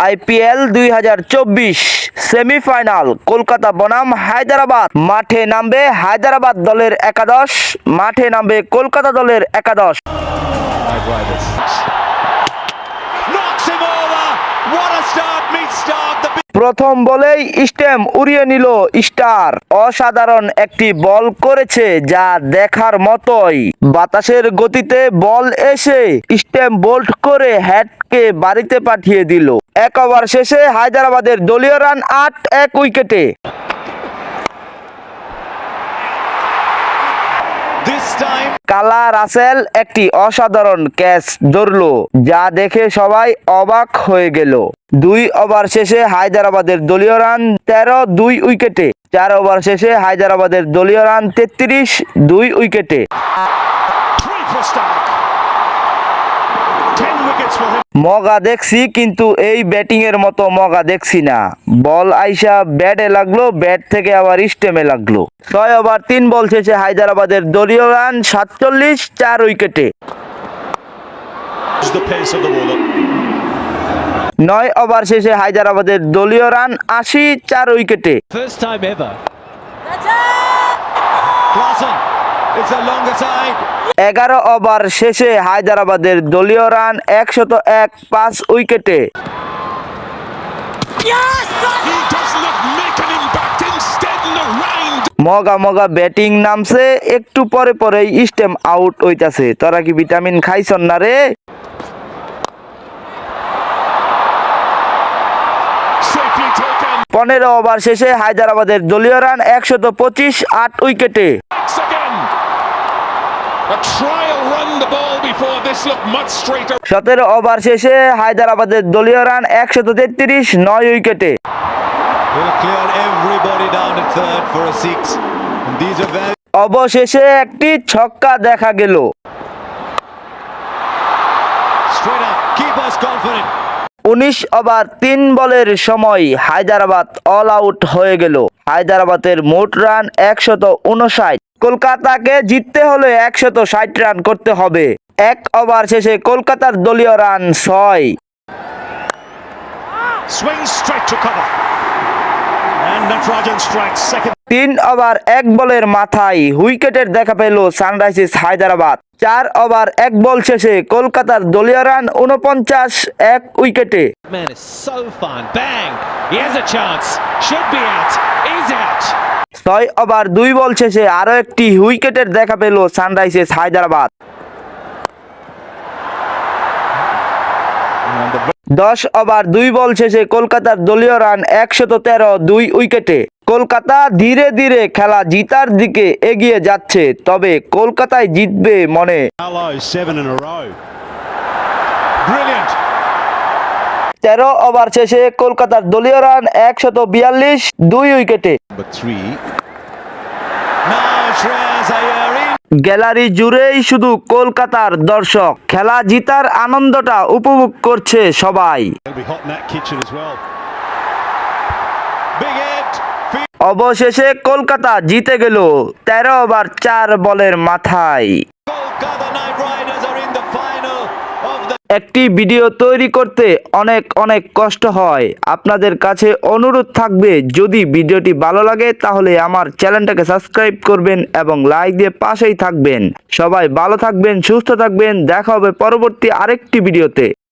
IPL 2024 semifinal Kolkata বনাম হায়দ্রাবাদ। মাঠে নামবে হায়দ্রাবাদ দলের একাদশ, মাঠে নামবে কলকাতা দলের একাদশ। প্রথম বলেই স্ট্যাম্প উড়িয়ে নিল স্টার। অসাধারণ একটি বল করেছে, যা দেখার মতোই। বাতাসের গতিতে বল এসে স্ট্যাম্প বোল্ড করে হ্যাটকে বাড়িতে পাঠিয়ে দিল। এক ওভার শেষে হায়দ্রাবাদের দলীয় রান ৮, ১ উইকেটে। কালা রাসেল একটি অসাধারণ ক্যাচ ধরল, যা দেখে সবাই অবাক হয়ে গেল। ২ ওভার শেষে হায়দ্রাবাদের দলীয় রান ১৩, ২ উইকেটে। ৪ ওভার শেষে হায়দ্রাবাদের দলীয় রান ৩৩, ২ উইকেটে। মগা দেখছি, কিন্তু এই ব্যাটিং এর মতো মগা দেখছি না। বল আইসা ব্যাটে লাগলো, ব্যাট থেকে আবার স্টেমে লাগলো। ৬ ওভার ৩ বল শেষে হায়দ্রাবাদের দলীয় রান ৪৭, ৪ উইকেটে। ৯ ওভার শেষে হায়দ্রাবাদের দলীয় রান ৮০, ৪ উইকেটে। ১১ ওভার শেষে হায়দ্রাবাদের দলীয় রান ১০১, ৫ উইকেটে। মগা মগা ব্যাটিং নামছে, একটু পরে পরেই স্টেম আউট হইতাছে। তোরা কি ভিটামিন খাইছন না রে? ১৫ ওভার শেষে হায়দ্রাবাদের দলীয় রান ১২৫, ৮ উইকেটে। ১৭ ওভার শেষে হায়দ্রাবাদের দলীয় রান ১৩৩, ৯ উইকেটে। অবশেষে একটি ছক্কা দেখা গেল। ১৯ ওভার ৩ বলের সময় হায়দ্রাবাদ অল আউট হয়ে গেল। হায়দ্রাবাদের মোট রান ১৫৯। কলকাতাকে জিততে হলে ১৬০ রান করতে হবে। ১ ওভার শেষে কলকাতার দলীয় রান ৬। ৩ ওভার ১ বলের মাথায় উইকেটের দেখা পেল সানরাইজার্স হায়দ্রাবাদ। ৪ ওভার ১ বল শেষে কলকাতার দলীয় রান ৪৯, ১ উইকেটে। ৬ ওভার ২ বল শেষে আরও একটি উইকেটের দেখা পেল সানরাইজার্স হায়দ্রাবাদ। ১০ ওভার ২ বল শেষে কলকাতার দলীয় রান ১১৩, ২ উইকেটে। কলকাতা ধীরে ধীরে খেলা জিতার দিকে এগিয়ে যাচ্ছে, তবে কলকাতায় জিতবে মনে। ১৩ ওভার শেষে কলকাতার দলীয় রান ১৪২, ২ উইকেটে। গ্যালারি জুড়েই শুধু কলকাতার দর্শক, খেলা জিতার আনন্দটা উপভোগ করছে সবাই। অবশেষে কলকাতা জিতে গেল ১৩ ওভার ৪ বলের মাথায়। একটি ভিডিও তৈরি করতে অনেক অনেক কষ্ট হয়। আপনাদের কাছে অনুরোধ থাকবে, যদি ভিডিওটি ভালো লাগে তাহলে আমার চ্যানেলটাকে সাবস্ক্রাইব করবেন এবং লাইক দিয়ে পাশেই থাকবেন। সবাই ভালো থাকবেন, সুস্থ থাকবেন। দেখা হবে পরবর্তী আরেকটি ভিডিওতে।